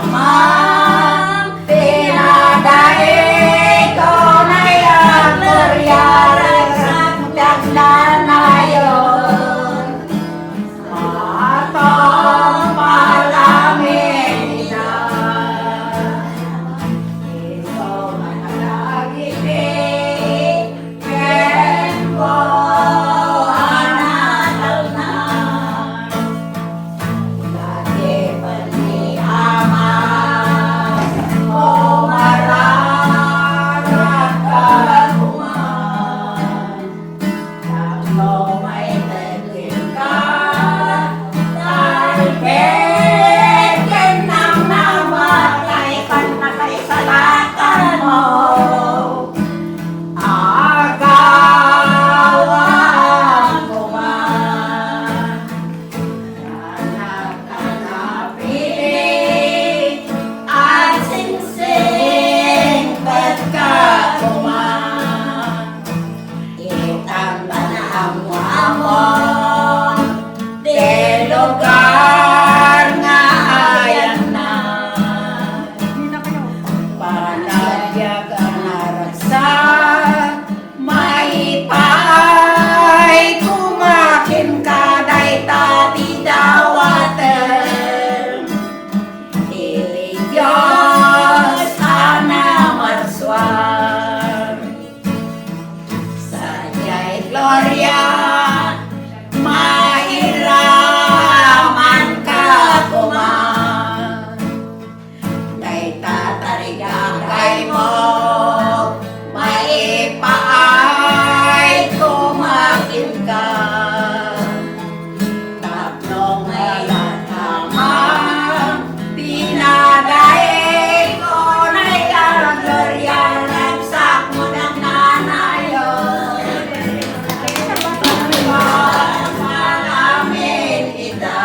malamang pinadaig ko na yung kuryari sa nagnanayon. Atong palamig na ito managagibig kempo anatal na lagi pa ni Ama o mararat ka kuman tatlo may tegil ka dahil keken nang namatay ka na kay salatan mo. Agawan ko man hanap-hanapin at singsing ba't ka kuman itang banamon di lugar nga ayan na panagya ka naragsak maipay kumakin ka day tati dawaten ili Diyos ana marswan sadya'y gloria mairaman ka kuman day tatarigagay mo maipaay kumakin ka tatlong malatamang pinadaig ko na'y kalorya nagsak mo ng nanayon malamin kita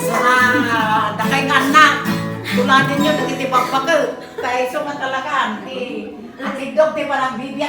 sa dakay anak tulatin nyo nagitibag pa ka kaya sumatalagaan at si Dok di parang bibya